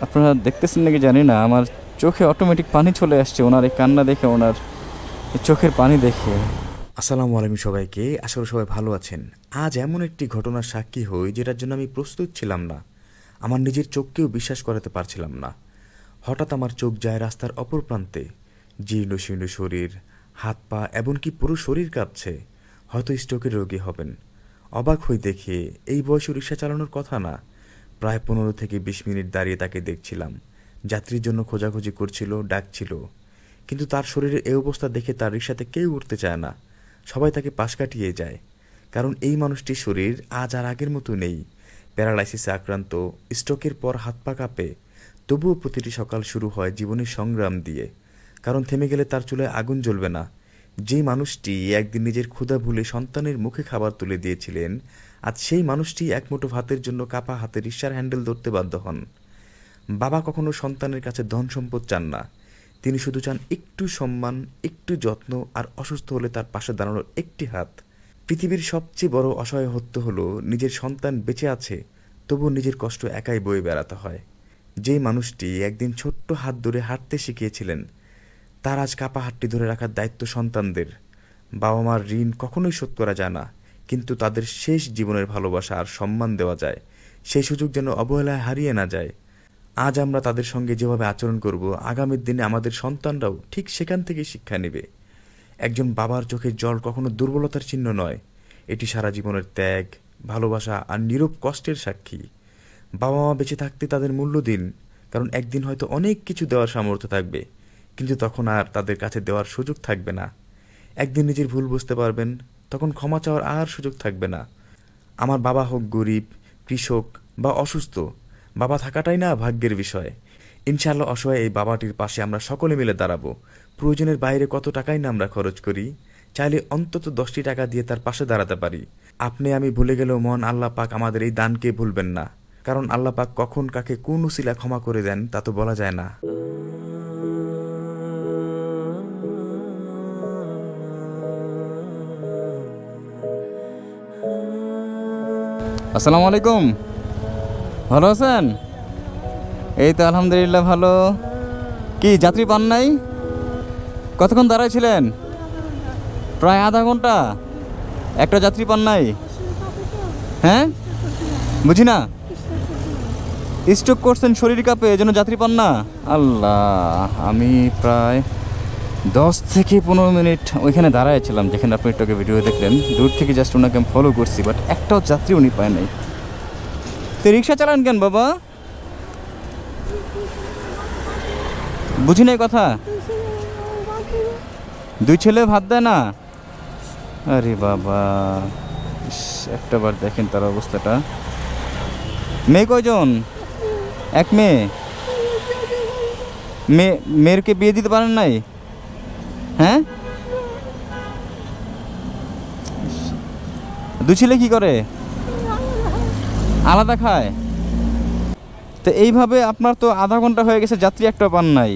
আপনারা দেখতেছেন নাকি জানি না, আমার চোখে অটোমেটিক পানি চলে আসছে ওনার এই কান্না দেখে, ওনার এই চোখের পানি দেখে। আসসালামু আলাইকুম সবাইকে, আশা করি সবাই ভালো আছেন। আজ এমন একটি ঘটনার সাক্ষী হই যেটার জন্য আমি প্রস্তুত ছিলাম না। আমার নিজের চোখকেও বিশ্বাস করাতে পারছিলাম না। হঠাৎ আমার চোখ যায় রাস্তার অপর প্রান্তে। জীর্ণ শীর্ণ শরীর, হাত পা এমনকি পুরো শরীর কাঁপছে। হয়তো স্ট্রোকের রোগী হবেন। অবাক হয়ে দেখে এই বয়সে রিক্সা চালানোর কথা না। প্রায় 15 থেকে 20 মিনিট দাঁড়িয়ে তাকে দেখছিলাম। যাত্রীর জন্য খোঁজাখুঁজি করছিল, ডাকছিল। কিন্তু তার শরীরের এই অবস্থা দেখে তার রিক্সাতে কেউ উঠতে চায় না। সবাই তাকে পাশ কাটিয়ে যায়। কারণ এই মানুষটির শরীর আজ আর আগের মতো নেই। প্যারালাইসিসে আক্রান্ত, স্ট্রোকের পর হাত পা কাঁপে। তবুও প্রতিটি সকাল শুরু হয় জীবনের সংগ্রাম দিয়ে। কারণ থেমে গেলে তার চুলায় আগুন জ্বলবে না। যেই মানুষটি একদিন নিজের ক্ষুধা ভুলে সন্তানের মুখে খাবার তুলে দিয়েছিলেন, আজ সেই মানুষটি এক মুঠো ভাতের জন্য কাপা হাতে রিকশার হ্যান্ডেল ধরতে বাধ্য হন। বাবা কখনো সন্তানের কাছে ধন সম্পদ চান না। তিনি শুধু চান একটু সম্মান, একটু যত্ন, আর অসুস্থ হলে তার পাশে দাঁড়ানোর একটি হাত। পৃথিবীর সবচেয়ে বড় অসহায়ত্ব হলো নিজের সন্তান বেঁচে আছে, তবু নিজের কষ্ট একাই বয়ে বেড়াতে হয়। যেই মানুষটি একদিন ছোট্ট হাত ধরে হাঁটতে শিখিয়েছিলেন, তার আজ কাপা হাতটি ধরে রাখার দায়িত্ব সন্তানদের। বাবা মার ঋণ কখনোই শোধ করা যায় না, কিন্তু তাদের শেষ জীবনের ভালোবাসা আর সম্মান দেওয়া যায়। সেই সুযোগ যেন অবহেলায় হারিয়ে না যায়। আজ আমরা তাদের সঙ্গে যেভাবে আচরণ করব, আগামীর দিনে আমাদের সন্তানরাও ঠিক সেখান থেকে শিক্ষা নেবে। একজন বাবার চোখের জল কখনো দুর্বলতার চিহ্ন নয়, এটি সারা জীবনের ত্যাগ, ভালোবাসা আর নীরব কষ্টের সাক্ষী। বাবা মা বেঁচে থাকতে তাদের মূল্য দিন, কারণ একদিন হয়তো অনেক কিছু দেওয়ার সামর্থ্য থাকবে, কিন্তু তখন আর তাদের কাছে দেওয়ার সুযোগ থাকবে না। একদিন নিজের ভুল বুঝতে পারবেন, তখন ক্ষমা চাওয়ার আর সুযোগ থাকবে না। আমার বাবা হোক গরিব, কৃষক বা অসুস্থ, বাবা থাকাটাই না ভাগ্যের বিষয়। ইনশাআল্লাহ অসহায় এই বাবাটির পাশে আমরা সকলে মিলে দাঁড়াবো। প্রয়োজনের বাইরে কত টাকাই না আমরা খরচ করি, চাইলে অন্তত 10টি টাকা দিয়ে তার পাশে দাঁড়াতে পারি। আপনি আমি ভুলে গেলেও মহান আল্লাহ পাক আমাদের এই দানকে ভুলবেন না। কারণ আল্লাহ পাক কখন কাকে কোন উসিলা ক্ষমা করে দেন তা তো বলা যায় না। আসসালামু আলাইকুম, ভালো আছেন? এই তো আলহামদুলিল্লাহ ভালো। কি যাত্রী পান নাই? কতক্ষণ দাঁড়াইছিলেন? প্রায় আধা ঘন্টা। একটা যাত্রী পান নাই? হ্যাঁ, বুঝি না। স্ট্রোক করছেন, শরীর কাঁপে, এজন্য যাত্রী পান না? আল্লাহ, আমি প্রায় 10 থেকে 15 মিনিট ওইখানে দাঁড়াইছিলাম যেখানে আপনি একটু ভিডিও দেখলেন। দূর থেকে জাস্ট ওনাকে আমি ফলো করছি, বাট একটাও যাত্রী উনি পায় নাই। তো রিক্সা চালান কেন বাবা? বুঝি নাই কথা। দুই ছেলে ভাত দেয় না? আরে বাবা, একটা বার দেখেন তার অবস্থাটা। মেয়ে কয়জন? এক মেয়ে। মেয়েরকে বিয়ে দিতে পারেন নাই? হ্যাঁ, দুই ছেলে কি করে? আলাদা খায়? তো এইভাবে আপনার তো আধা ঘন্টা হয়ে গেছে, যাত্রী একটা পান নাই।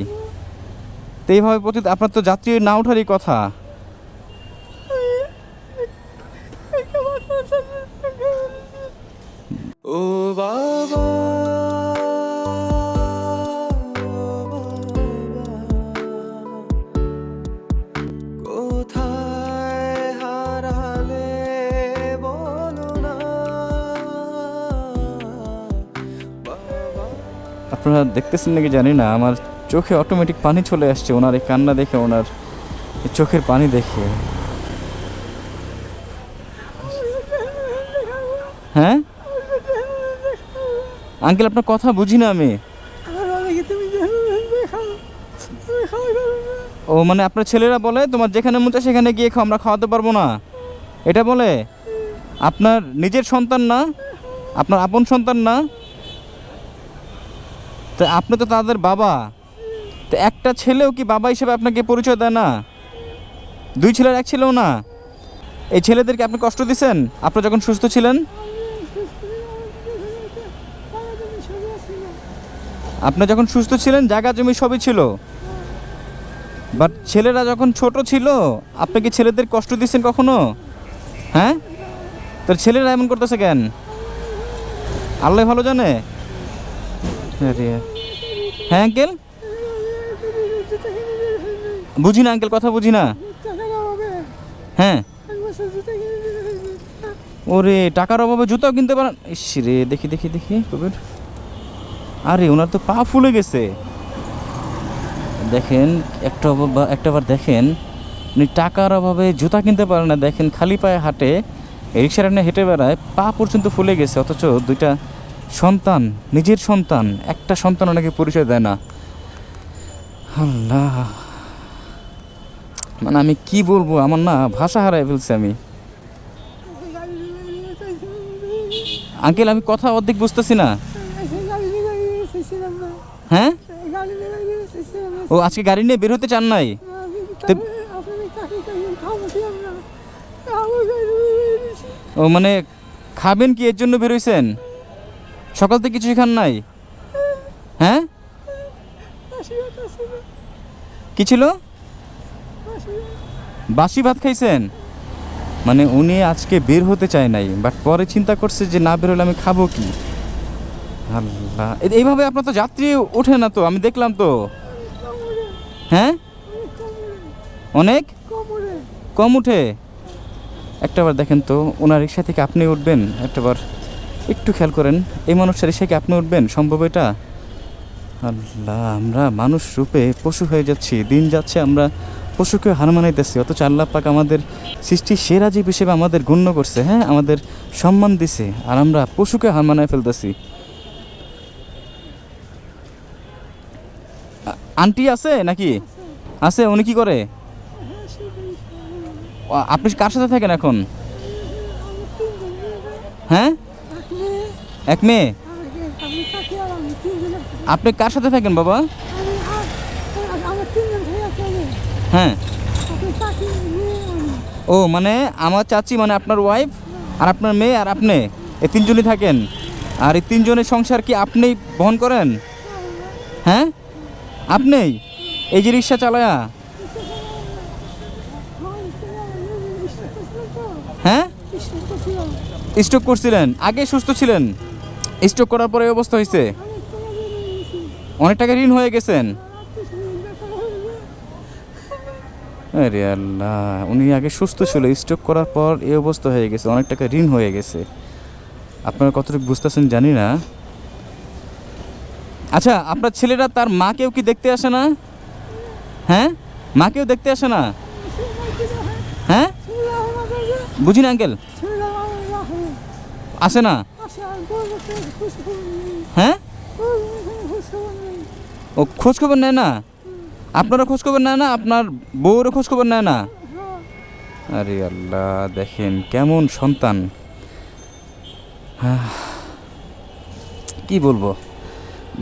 তো এইভাবে আপনার তো যাত্রী না ওঠারই কথা। ও বাবা, কোথায় হারালে বলো না বাবা। আপনারা দেখতেছেন নাকি জানি না, আমার চোখে অটোমেটিক পানি চলে আসছে ওনার এই কান্না দেখে, ওনার এই চোখের পানি দেখে। হ্যাঁ আঙ্কেল, আপনার কথা বুঝি না আমি। ও মানে আপনার ছেলেরা বলে তোমার যেখানে মন চায় সেখানে গিয়ে খাও, আমরা খাওয়াতে পারবো না, এটা বলে? আপনার নিজের সন্তান না? আপনার আপন সন্তান না? তো আপনি তো তাদের বাবা। তো একটা ছেলেও কি বাবা হিসেবে আপনাকে পরিচয় দেয় না? দুই ছেলের এক ছেলেও না? এই ছেলেদেরকে আপনি কষ্ট দিয়েছেন আপনি যখন সুস্থ ছিলেন? আপনি যখন সুস্থ ছিলেন জায়গা জমি সবই ছিল, বাট ছেলেরা যখন ছোট ছিল আপনি কি ছেলেদের কষ্ট দিচ্ছেন কখনো? হ্যাঁ, তোর ছেলেরা এমন করতেছে কেন? আল্লাহ ভালো জানে। আরে হ্যাঁ আঙ্কেল, বুঝি না আঙ্কেল, কথা বুঝি না। হ্যাঁ, ওরে টাকার অভাবে জুতাও কিনতে পারেন? ইস রে, দেখি দেখি দেখি কবির, আরে ওনার তো পা ফুলে গেছে। দেখেন একটাবার দেখেন, উনি টাকার অভাবে জুতা কিনতে পারে না, দেখেন খালি পায়ে হাঁটে, রিক্সার এনে হেঁটে বেড়ায়, পা পর্যন্ত ফুলে গেছে, অথচ দুইটা সন্তান, নিজের সন্তান, একটা সন্তান ওনাকে পরিচয় দেয় না। আল্লাহ, মানে আমি কি বলবো, আমার না ভাষা হারাই ফেলছি আমি। আঙ্কেল আমি কথা অর্ধেক বুঝতেছি না। হ্যাঁ, ও আজকে গাড়ি নিয়ে বের হতে চান নাই? ও মানে খাবেন কি, এর জন্য বেরোইছেন? সকাল থেকে কিছুই খান নাই? হ্যাঁ, কি ছিল? বাসি ভাত খাইছেন? মানে উনি আজকে বের হতে চায় নাই, বাট পরে চিন্তা করছে যে না বের হলে আমি খাবো কি। আল্লাহ, এইভাবে আপনার তো যাত্রী ওঠে না তো, আমি দেখলাম তো। হ্যাঁ, অনেক কম উঠে। একটাবার দেখেন তো, ওনার রিক্সা থেকে আপনি উঠবেন, একটাবার একটু খেয়াল করেন, এই মানুষটার রিক্সায় আপনি উঠবেন? সম্ভব এটা? আল্লাহ, আমরা মানুষ রূপে পশু হয়ে যাচ্ছি, দিন যাচ্ছে আমরা পশুকে হার মানাইতেছি, অথচ আল্লাহ পাক আমাদের সৃষ্টি সেরা জীব হিসেবে আমাদের গণ্য করছে, হ্যাঁ আমাদের সম্মান দিছে, আর আমরা পশুকে হার মানায় ফেলতেছি। আন্টি আছে নাকি? আছে, উনি কি করে? আপনি কার সাথে থাকেন এখন? হ্যাঁ, এক মেয়ে। আপনি কার সাথে থাকেন বাবা? হ্যাঁ, ও মানে আমার চাচি, মানে আপনার ওয়াইফ আর আপনার মেয়ে আর আপনি, এই তিনজনই থাকেন। আর এই তিনজনের সংসার কি আপনিই বহন করেন? হ্যাঁ, আপনিই এই যে রিক্সা চালায়া? হ্যাঁ, স্ট্রোক করছিলেন, আগে সুস্থ ছিলেন, স্ট্রোক করার পরে এই অবস্থা হয়েছে? অনেক টাকা ঋণ হয়ে গেছেন? আরে আল্লাহ, উনি আগে সুস্থ ছিল, স্ট্রোক করার পর এই অবস্থা হয়ে গেছে, অনেক টাকা ঋণ হয়ে গেছে। আপনারা কতটুকু বুঝতেছেন জানি না। আচ্ছা, আপনার ছেলেরা তার মাকেও কি দেখতে আসে না? হ্যাঁ, মাকেও দেখতে আসে না? হ্যাঁ, বুঝি না আঙ্কেল, আসে না? হ্যাঁ, ও খোঁজ খবর নেয় না? আপনারা খোঁজ খবর নেয় না? আপনার বউরও খোঁজ খবর নেয় না? আরে আল্লাহ, দেখেন কেমন সন্তান। কি বলবো,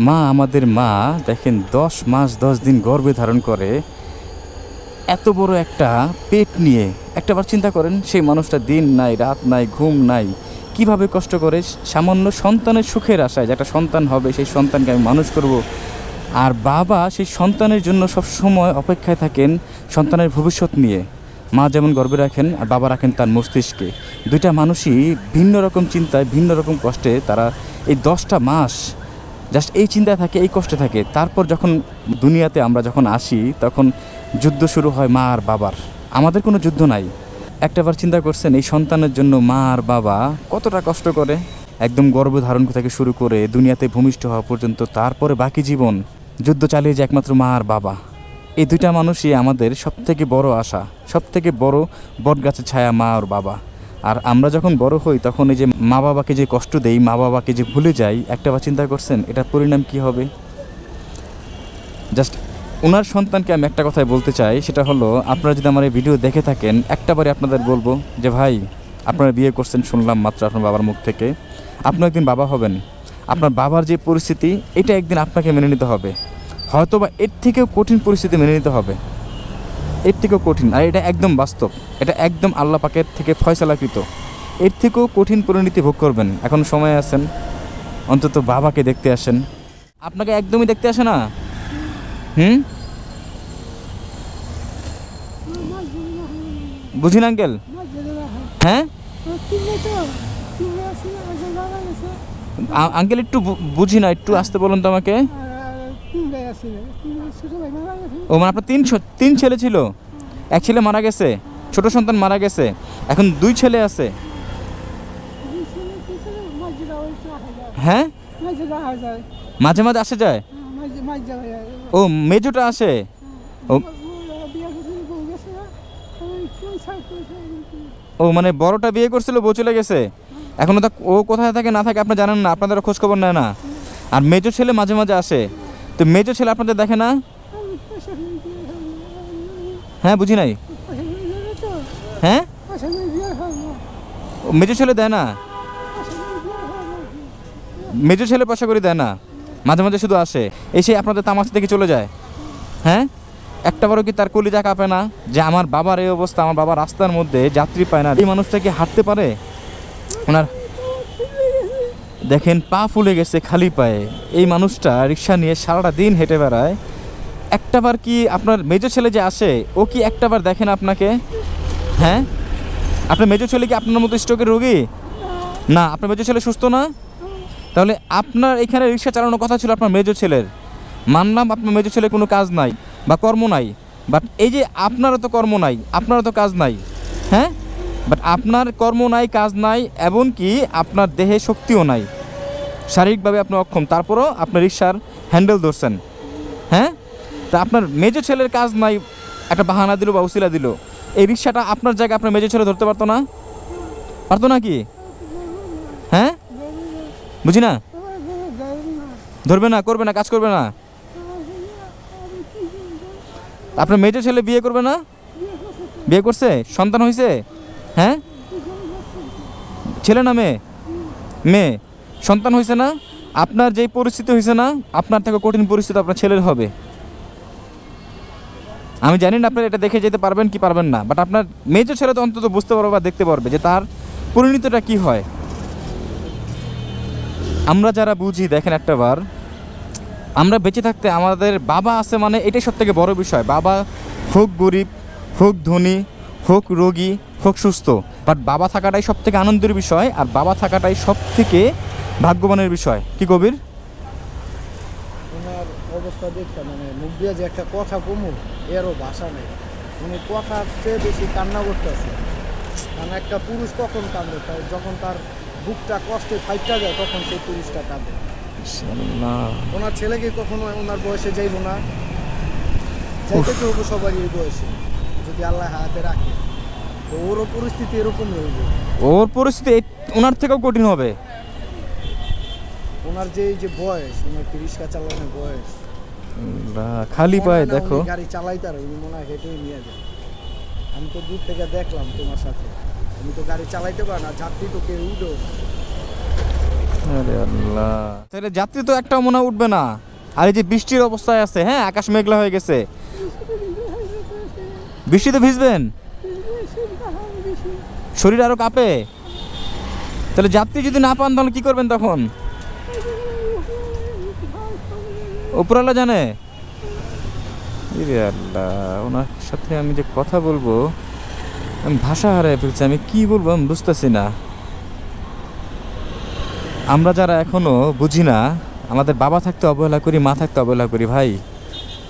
মা, আমাদের মা দেখেন 10 মাস 10 দিন গর্ভে ধারণ করে, এত বড় একটা পেট নিয়ে। একটাবার চিন্তা করেন, সেই মানুষটা দিন নাই রাত নাই ঘুম নাই, কিভাবে কষ্ট করে সামান্য সন্তানের সুখের আশায়, যে একটা সন্তান হবে, সেই সন্তানকে আমি মানুষ করব। আর বাবা সেই সন্তানের জন্য সব সময় অপেক্ষায় থাকেন সন্তানের ভবিষ্যৎ নিয়ে। মা যেমন গর্বে রাখেন আর বাবা রাখেন তার মস্তিষ্কে। দুইটা মানুষই ভিন্ন রকম চিন্তায়, ভিন্ন রকম কষ্টে, তারা এই 10টা মাস জাস্ট এই চিন্তায় থাকে, এই কষ্টে থাকে। তারপর যখন দুনিয়াতে আমরা যখন আসি, তখন যুদ্ধ শুরু হয় মা আর বাবার, আমাদের কোনো যুদ্ধ নাই। একটাবার চিন্তা করছেন এই সন্তানের জন্য মা আর বাবা কতটা কষ্ট করে, একদম গর্ভধারণ থেকে শুরু করে দুনিয়াতে ভূমিষ্ঠ হওয়া পর্যন্ত, তারপরে বাকি জীবন যুদ্ধ চালিয়ে যায় একমাত্র মা আর বাবা। এই দুইটা মানুষই আমাদের সবথেকে বড় আশা, সবথেকে বড় বটগাছের ছায়া মা আর বাবা। আর আমরা যখন বড় হই, তখন এই যে মা বাবাকে যে কষ্ট দেই, মা বাবাকে যে ভুলে যাই, একটাবার চিন্তা করছেন এটার পরিণাম কি হবে? জাস্ট ওনার সন্তানকে আমি একটা কথাই বলতে চাই, সেটা হলো, আপনারা যদি আমার এই ভিডিও দেখে থাকেন, একটাবারই আপনাদের বলবো যে ভাই, আপনারা বিয়ে করছেন শুনলাম মাত্র আপনার বাবার মুখ থেকে, আপনি একদিন বাবা হবেন। আপনার বাবার যে পরিস্থিতি, এটা একদিন আপনাকে মেনে নিতে হবে, হয়তো বা এর থেকেও কঠিন পরিস্থিতি মেনে নিতে হবে, এর থেকেও কঠিন। আর এটা একদম বাস্তব, এটা একদম আল্লাহ পাকের থেকে ফয়সালাকৃত। এর থেকেও কঠিন পরিণতি ভোগ করবেন, এখন সময় আছেন, অন্তত বাবাকে দেখতে আসেন। আপনাকে একদমই দেখতে আসে না? বুঝিন আঙ্কেল? হ্যাঁ আঙ্কেল, একটু বুঝি না, একটু আসতে বলুন তো আমাকে। আছে ছোট ভাই মারা গেছে ও মানে আপনার তিন ছেলে ছিল, এক ছেলে মারা গেছে, ছোট সন্তান মারা গেছে, এখন 2 ছেলে আছে। দুই ছেলে কি ছেলে মাঝে যাওয়া যায় হ্যাঁ, মাঝে যাওয়া যায় মাঝে মাঝে আসে যায়। মাঝে মাঝে যাওয়া যায় ও মেজোটা আসে। ও বিয়া করছে বউ গেছে না কেউ ছাড় করেছে ও মানে বড়টা বিয়ে করছিল, বউ চলে গেছে, এখনো তা ও কোথায় থাকে না থাকে আপনি জানেন না, আপনাদের খোঁজ খবর নেয় না। আর মেজো ছেলে মাঝে মাঝে আসে, তো মেজো ছেলে আপনাদের দেখে না? পয়সা হ্যাঁ বুঝি নাই। দেবে তো হ্যাঁ, পয়সা বিয়ে হয় না ও মেজো ছেলে দেয় না, পয়সা বিয়ে হয় না মেজো ছেলে পয়সা করে দেয় না, মাঝে মাঝে শুধু আসে, এসে আপনাদের তামাশা থেকে চলে যায়। হ্যাঁ, একটা বারও কি তার কলিজা কাঁপে না যে আমার বাবার এই অবস্থা, আমার বাবা রাস্তার মধ্যে যাত্রী পায় না, এই মানুষটা কি হাঁটতে পারে? ওনার দেখেন পা ফুলে গেছে খালি পায়ে, এই মানুষটা রিক্সা নিয়ে সারাটা দিন হেঁটে বেড়ায়। একটাবার কি আপনার মেজো ছেলে যে আসে ও কি একটাবার দেখেন আপনাকে? হ্যাঁ, আপনার মেজো ছেলে কি আপনার মতো স্ট্রোকের রোগী না? আপনার মেজো ছেলে সুস্থ না? তাহলে আপনার এখানে রিক্সা চালানোর কথা ছিল আপনার মেজো ছেলের। মানলাম আপনার মেজো ছেলে কোনো কাজ নাই বা কর্ম নাই, বাট এই যে আপনারও তো কর্ম নাই, আপনারও তো কাজ নাই। হ্যাঁ, বাট আপনার কর্ম নাই, কাজ নাই, এমনকি আপনার দেহে শক্তিও নাই, শারীরিকভাবে আপনি অক্ষম, তারপরও আপনি রিক্সার হ্যান্ডেল ধরছেন। হ্যাঁ, তা আপনার মেজো ছেলের কাজ নাই, একটা বাহানা দিল বা উসিলা দিল, এই রিক্সাটা আপনার জায়গায় আপনার মেজো ছেলে ধরতে পারতো না? পারতো না কি? হ্যাঁ, বুঝি না। ধরবে না, করবে না, কাজ করবে না। আপনার মেজো ছেলে বিয়ে করবে না? বিয়ে করছে, সন্তান হয়েছে? হ্যাঁ, ছেলে না মেয়ে? মেয়ে, সন্তান হয়েছে না? আপনার যেই পরিস্থিতি হয়েছে না, আপনার থেকে কঠিন পরিস্থিতি আপনার ছেলের হবে। আমি জানি না আপনার এটা দেখে যেতে পারবেন কি পারবেন না, বাট আপনার মেজো ছেলে তো অন্তত বুঝতে পারবে বা দেখতে পারবে যে তার পরিণতিটা কি হয়। আমরা যারা বুঝি দেখেন একটাবার, আমরা বেঁচে থাকতে আমাদের বাবা আছে মানে এটাই সব থেকে বড় বিষয়। বাবা হোক গরিব, হোক ধনী, হোক রোগী, হোক সুস্থ, বাট বাবা থাকাটাই সব থেকে আনন্দের বিষয়, আর বাবা থাকাটাই সব থেকে ভাগ্যবানের বিষয়। কি কবির? ওনার অবস্থা দেখতে মানে মুখ দিয়ে যে একটা কথা কমু এরও ভাষা নেই, উনি কথার চেয়ে বেশি কান্না করতেছে। কারণ একটা পুরুষ কখন কান্দে, তাই যখন তার বুকটা কষ্টে ফাইটটা যায় তখন সেই পুরুষটা কাঁদে। ওনার ছেলেকে কখনো ওনার বয়সে যাইব না, যাইতে তো হবো সবারই এই বয়সে যদি আল্লাহ হাতে রাখে, তো ওরও পরিস্থিতি এরকমই হইব। ওর পরিস্থিতি ওনার থেকেও কঠিন হবে। ওনার যে এই যে বয়স, ওনার কি রিক্সা চালানোর বয়স, খালি পায়ে মনে হয় না দেখো। উনি গাড়ি চালাইতে আর উনি মনে হয় হেঁটেই নিয়ে যায়। আমি তো দূর থেকে দেখলাম তোমার সাথে, আমি তো গাড়ি চালাইতে পারি না, যাত্রী তো কেউ উঠো। আরে আল্লাহ, তাহলে যাত্রী তো একটাও মনে হয় উঠবে না। আর এই যে বৃষ্টির অবস্থায় আছে, হ্যাঁ আকাশ মেঘলা হয়ে গেছে, বৃষ্টিতে ভিজবেন, শরীর আরো কাঁপে। তাহলে যাত্রী যদি না পান তাহলে কি করবেন তখন? উপরওয়ালা জানে। ইরে আল্লাহ, ওনার সাথে আমি যে কথা বলবো আমি ভাষা হারায় ফেলছি, আমি কি বলবো আমি বুঝতেছি না। আমরা যারা এখনো বুঝি না, আমাদের বাবা থাকতে অবহেলা করি, মা থাকতে অবহেলা করি, ভাই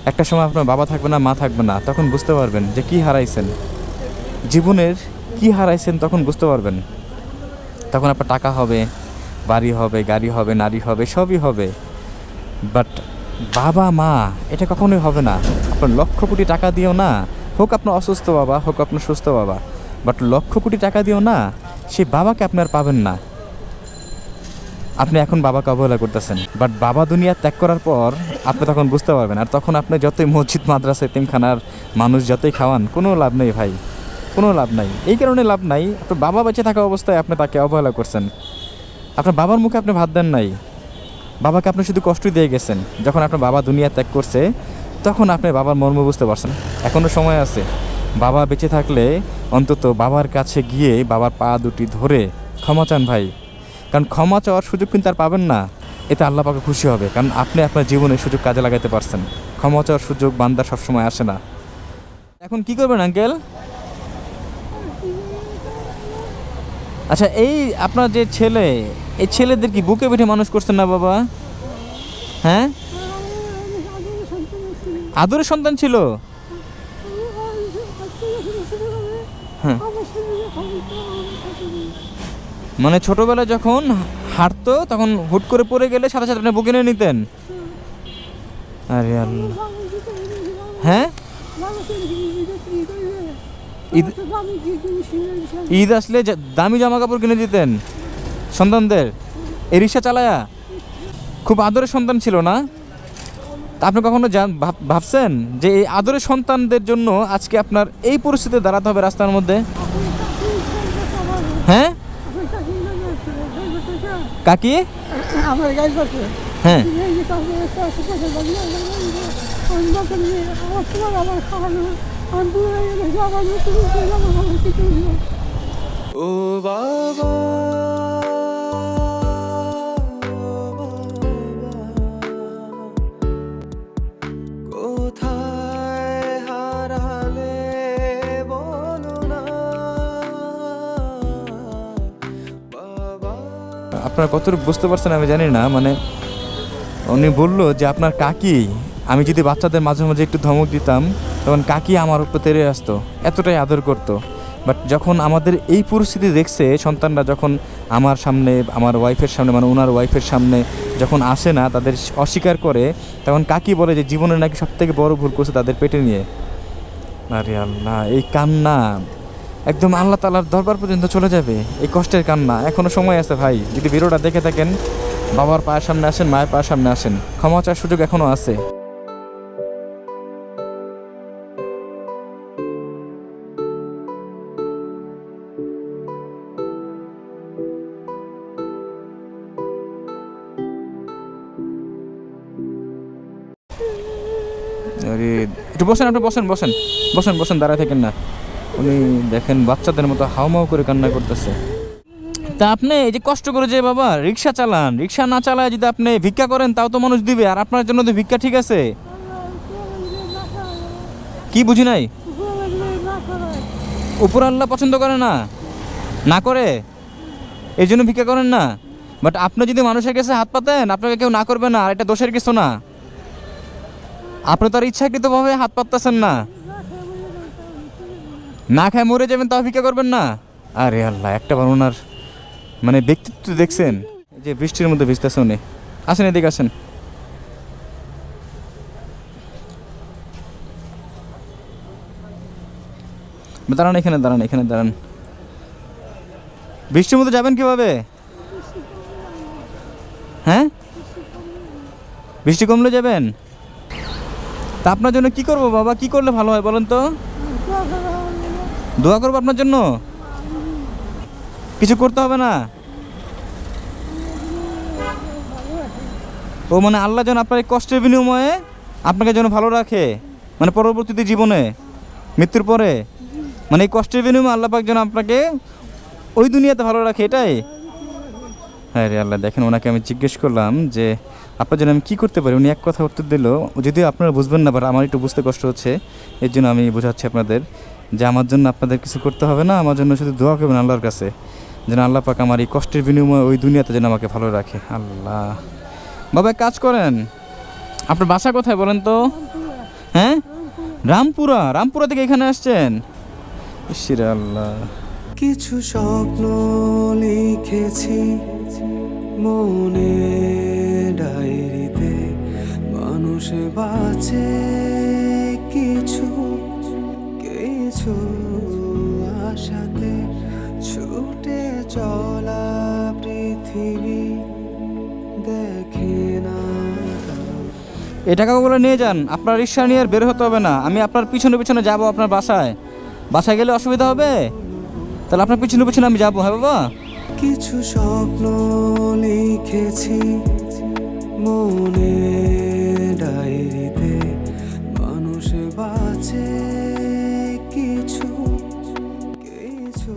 একটা সময় আপনার বাবা থাকবে না, মা থাকবে না, তখন বুঝতে পারবেন যে কি হারাইছেন, জীবনের কি হারাইছেন, তখন বুঝতে পারবেন। তখন আপনার টাকা হবে, বাড়ি হবে, গাড়ি হবে, নারী হবে, সবই হবে, বাট বাবা মা এটা কখনোই হবে না। আপনার লক্ষ কোটি টাকা দিও না, হোক আপনার অসুস্থ বাবা, হোক আপনার সুস্থ বাবা, বাট লক্ষ কোটি টাকা দিও না, সেই বাবাকে আপনি আর পাবেন না। আপনি এখন বাবাকে অবহেলা করতেছেন, বাট বাবা দুনিয়া ত্যাগ করার পর আপনি তখন বুঝতে পারবেন। আর তখন আপনি যতই মসজিদ মাদ্রাসা এতিমখানার মানুষ যতই খাওয়ান, কোনো লাভ নেই ভাই, কোনো লাভ নাই। এই কারণে লাভ নাই, আপনার বাবা বেঁচে থাকা অবস্থায় আপনি তাকে অবহেলা করছেন, আপনার বাবার মুখে আপনি ভাত দেন নাই, বাবাকে আপনি শুধু কষ্ট দিয়ে গেছেন। যখন আপনার বাবা দুনিয়া ত্যাগ করছে তখন আপনি বাবার মর্ম বুঝতে পারছেন। এখনও সময় আছে, বাবা বেঁচে থাকলে অন্তত বাবার কাছে গিয়ে বাবার পা দুটি ধরে ক্ষমা চান ভাই, কারণ ক্ষমা চাওয়ার সুযোগ কিন্তু আর পাবেন না। এতে আল্লাহ পাকে খুশি হবে, কারণ আপনি আপনার জীবনে সুযোগ কাজে লাগাতে পারছেন। ক্ষমা চাওয়ার সুযোগ বান্দার সবসময় আসে না। এখন কি করবেন আঙ্কেল? আচ্ছা, এই আপনার যে ছেলে, এই ছেলেদের কি বুকে পিঠে মানুষ করছেন না বাবা? হ্যাঁ, আদরের সন্তান ছিল? হ্যাঁ। মানে ছোটবেলায় যখন হাঁটতো তখন হুট করে পড়ে গেলে সাথে সাথে আপনি বুকে নিয়ে নিতেন? আরে আল্লাহ। হ্যাঁ, ঈদ- ঈদ আসলে দামি জামা কাপড় কিনে দিতেন সন্তানদের, এই রিক্সা চালায়া? খুব আদরের সন্তান ছিল না? তা আপনি কখনো ভাবছেন যে এই আদরের সন্তানদের জন্য আজকে আপনার এই পরিস্থিতিতে দাঁড়াতে হবে রাস্তার মধ্যে? হ্যাঁ, কাকি? আমার গাড়ি করছে হ্যাঁ, আমার খাওয়ানো আমি বুড়ো হয়ে গেলে আমার কিছু ও বাবা কোথায় হারালে বলো না বাবা। আপনারা কতটুকু বুঝতে পারছেন আমি জানি না। মানে উনি বললো যে আপনার কাকি, আমি যদি বাচ্চাদের মাঝে মাঝে একটু ধমক দিতাম তখন কাকি আমার উপর তেড়ে আসতো, এতটাই আদর করতো। বাট যখন আমাদের এই পরিস্থিতি দেখছে, সন্তানরা যখন আমার সামনে, আমার ওয়াইফের সামনে, মানে ওনার ওয়াইফের সামনে যখন আসে না, তাদের অস্বীকার করে, তখন কাকি বলে যে জীবনে নাকি সবথেকে বড় ভুল করছে তাদের পেটে নিয়ে। আরে আল্লাহ, এই কান্না একদম আল্লাহ তাআলার দরবার পর্যন্ত চলে যাবে, এই কষ্টের কান্না। এখনও সময় আছে ভাই, যদি ভিডিওটা দেখে থাকেন, বাবার পায়ের সামনে আসেন, মায়ের পায়ের সামনে আসেন, ক্ষমা চাওয়ার সুযোগ এখনও আছে। আরে একটু বসেন, আপনি বসেন বসেন বসেন বসেন, দাঁড়ায় থাকেন না। উনি দেখেন বাচ্চাদের মতো হাউমাউ করে কান্না করতেছে। তা আপনি এই যে কষ্ট করে যে বাবা রিক্সা চালান, রিক্সা না চালায় যদি আপনি ভিক্ষা করেন তাও তো মানুষ দিবে, আর আপনার জন্য তো ভিক্ষা ঠিক আছে? কি বুঝি নাই? উপর আল্লাহ পছন্দ করে না, না করে এই জন্য ভিক্ষা করেন না। বাট আপনি যদি মানুষের কাছে হাত পাতেন আপনাকে কেউ না করবে না, আর এটা দোষের কিছু না। আপনি তো আর ইচ্ছাকৃতভাবে হাত পাততেছেন না, না খায় মরে যাবেন তাও ভিক্ষা করবেন না? আরে আল্লাহ, একটা বার ওনার মানে ব্যক্তিত্ব দেখছেন? এই যে বৃষ্টির মধ্যে ভিজতেছে উনি। আসেন এদিকে আসেন। দাঁড়ান এখানে, দাঁড়ান এখানে দাঁড়ান। বৃষ্টির মধ্যে যাবেন কিভাবে? হ্যাঁ, বৃষ্টি কমলে যাবেন? তা আপনার জন্য কি করবো বাবা, কি করলে ভালো হয় বলেন তো? দোয়া করবো আপনার জন্য? কিছু করতে হবে না? ও মানে আল্লাহ যেন আপনার এই কষ্টের বিনিময়ে আপনাকে যেন ভালো রাখে, মানে পরবর্তীতে জীবনে মৃত্যুর পরে, মানে এই কষ্টের বিনিময়ে আল্লাহ পাক যেন আপনাকে ওই দুনিয়াতে ভালো রাখে, এটাই? হ্যাঁ রে আল্লাহ, দেখেন ওনাকে আমি জিজ্ঞেস করলাম যে আপনার জন্য আমি কী করতে পারি, উনি এক কথা উত্তর দিল, যদিও আপনারা বুঝবেন না, বাট আমার একটু বুঝতে কষ্ট হচ্ছে, এর জন্য আমি বোঝাচ্ছি আপনাদের যে আমার জন্য আপনাদের কিছু করতে হবে না, আমার জন্য শুধু দোয়া করবেন আল্লাহর কাছে যেন আল্লাহ পাক আমার এই কষ্টের বিনিময়ে ওই দুনিয়াতে যেন আমাকে ভালো রাখে। আল্লাহ। বাবা এক কাজ করেন, আপনার বাসা কোথায় বলেন তো? হ্যাঁ, রামপুরা। রামপুরা থেকে এখানে আসছেন? ইসিরে আল্লাহ। কিছু স্বপ্ন লিখেছি মনে ডায়েরিতে, মানুষ বাঁচে কিছু কিছু আশাতে, ছুটে চলা পৃথিবী দেখে না। এই টাকাগুলো নিয়ে যান, আপনার রিক্সা নিয়ে আর বের হতে হবে না, আমি আপনার পিছনে পিছনে যাব আপনার বাসায়। বাসায় গেলে অসুবিধা হবে? তাহলে আপনার পিছনে পিছনে আমি যাবো। হ্যাঁ বাবা। কিছু স্বপ্ন লিখেছি মনে ডায়েরিতে, মানুষ বাঁচে কিছু কিছু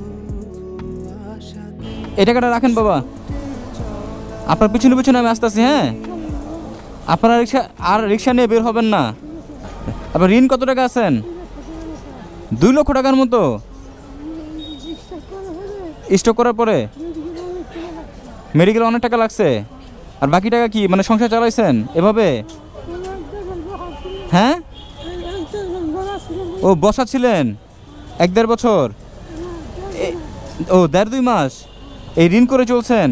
আশাতে। এই টাকাটা রাখেন বাবা, আপনার পিছনে পিছনে আমি আসতেছি। হ্যাঁ, আপনারা রিক্সা নিয়ে বের হবেন না। আপনার ঋণ কত টাকা আছেন? 2 লক্ষ টাকার মতো স্টক করার পরে মেডিকেল অনেক টাকা লাগছে। আর বাকি টাকা কি মানে সংসার চালাইছেন এভাবে? হ্যাঁ, ও বসা ছিলেন 1-1.5 বছর, ও 1.5-2 মাস এই ঋণ করে চলছেন।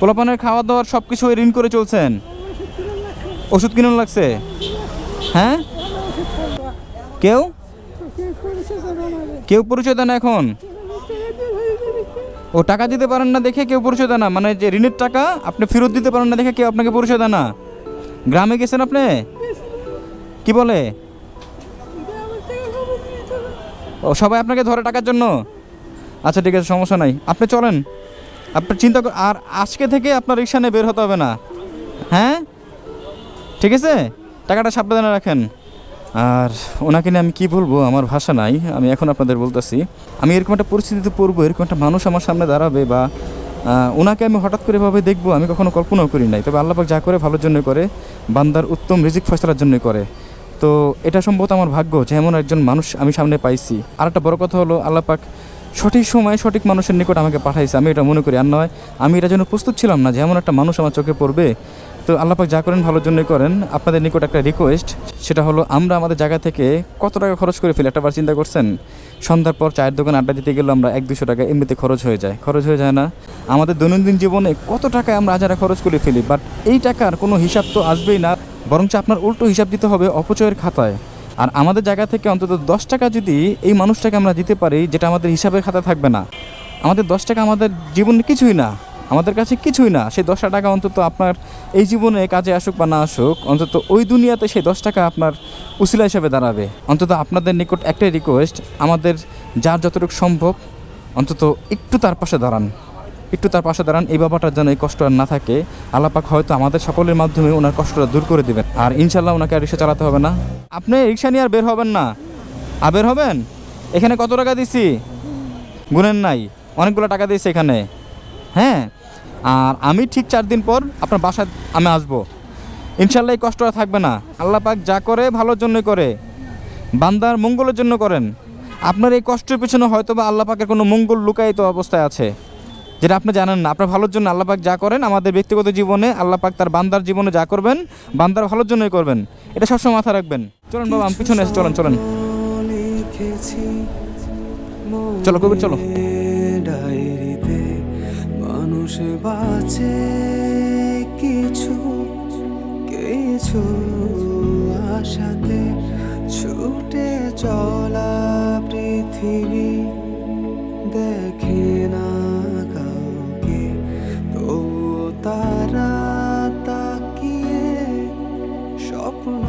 পোলাপানের খাওয়া দাওয়ার সব কিছু ওই ঋণ করে চলছেন। ওষুধ কিনুন লাগছে, হ্যাঁ? কেউ কেউ পরিচয় দেয় না এখন? ও টাকা দিতে পারেন না দেখে কেউ পরিচয় দেয় না, মানে যে ঋণের টাকা আপনি ফেরত দিতে পারেন না দেখে কেউ আপনাকে পরিচয় দেয় না। গ্রামে গেছেন আপনি? কি বলে? ও সবাই আপনাকে ধরে টাকার জন্য? আচ্ছা ঠিক আছে, সমস্যা নাই, আপনি চলেন, আপনি চিন্তা আর আজকে থেকে আপনার রিক্সা নিয়ে বের হতে হবে না, হ্যাঁ? ঠিক আছে, টাকাটা সাবধানে রাখেন। আর ওনাকে নিয়ে আমি কী বলবো, আমার ভাষা নাই, আমি এখন আপনাদের বলতেছি। আমি এরকম একটা পরিস্থিতিতে পড়বো, এরকম একটা মানুষ আমার সামনে দাঁড়াবে বা ওনাকে আমি হঠাৎ করে এভাবে দেখবো, আমি কখনো কল্পনাও করি নাই। তবে আল্লাহ পাক যা করে ভালোর জন্য করে, বান্দার উত্তম রিজিক ফয়সালার জন্য করে। তো এটা সম্ভবত আমার ভাগ্য যে এমন একজন মানুষ আমি সামনে পাইছি। আর একটা বড় কথা হলো, আল্লাহ পাক সঠিক সময়ে সঠিক মানুষের নিকট আমাকে পাঠাইছে, আমি এটা মনে করি। আর নয়, আমি এটার জন্য প্রস্তুত ছিলাম না যে এমন একটা মানুষ আমার চোখে পড়বে। তো আল্লাহ পাক যা করেন ভালোর জন্যই করেন। আপনাদের নিকট একটা রিকোয়েস্ট, সেটা হলো আমরা আমাদের জায়গা থেকে কত টাকা খরচ করে ফেলি একটাবার চিন্তা করছেন? সন্ধ্যার পর চায়ের দোকান আড্ডা দিতে গেলে আমরা 100-200 টাকা এমনিতে খরচ হয়ে যায় না? আমাদের দৈনন্দিন জীবনে কত টাকা আমরা আজারা খরচ করে ফেলি, বাট এই টাকার কোনো হিসাব তো আসবেই না, বরঞ্চ আপনার উল্টো হিসাব দিতে হবে অপচয়ের খাতায়। আর আমাদের জায়গা থেকে অন্তত 10 টাকা যদি এই মানুষটাকে আমরা দিতে পারি, যেটা আমাদের হিসাবের খাতা থাকবে না, আমাদের 10 টাকা আমাদের জীবনে কিছুই না, আমাদের কাছে কিছুই না। সেই 10 টাকা অন্তত আপনার এই জীবনে কাজে আসুক বা না আসুক, অন্তত ওই দুনিয়াতে সেই 10 টাকা আপনার উসিলা হিসেবে দাঁড়াবে। অন্তত আপনাদের নিকট একটাই রিকোয়েস্ট, আমাদের যার যতটুকু সম্ভব অন্তত একটু তার পাশে দাঁড়ান, এই বাবাটার যেন এই কষ্ট আর না থাকে। আল্লাহ পাক হয়তো আমাদের সকলের মাধ্যমে ওনার কষ্টটা দূর করে দেবেন, আর ইনশাল্লাহ ওনাকে আর রিক্সা চালাতে হবে না। আপনি রিক্সা নিয়ে আর বের হবেন না? বের হবেন? এখানে কত টাকা দিছি গুনেন নাই, অনেকগুলো টাকা দিয়েছি এখানে, হ্যাঁ? আর আমি ঠিক 4 দিন পর আপনার বাসায় আমি আসবো, ইনশাল্লাহ এই কষ্টটা থাকবে না। আল্লাহ পাক যা করে ভালোর জন্যই করে, বান্দার মঙ্গলের জন্য করেন। আপনার এই কষ্টের পিছনে হয়তো বা আল্লাহ পাকের কোনো মঙ্গল লুকায়িত অবস্থায় আছে, যেটা আপনি জানেন না। আপনার ভালোর জন্য আল্লাহ পাক যা করেন আমাদের ব্যক্তিগত জীবনে, আল্লাহ পাক তার বান্দার জীবনে যা করবেন বান্দার ভালোর জন্যই করবেন, এটা সবসময় মাথায় রাখবেন। চলেন বাবা, আমি পিছনে এসে চলেন চলো কবির, চলো। ডায়েরিতে মানুষ বাঁচে কিছু কিছু আশাতে, ছুটে চলা পৃথিবী দেখে না কাউকে, তো তারা তাকিয়ে স্বপ্ন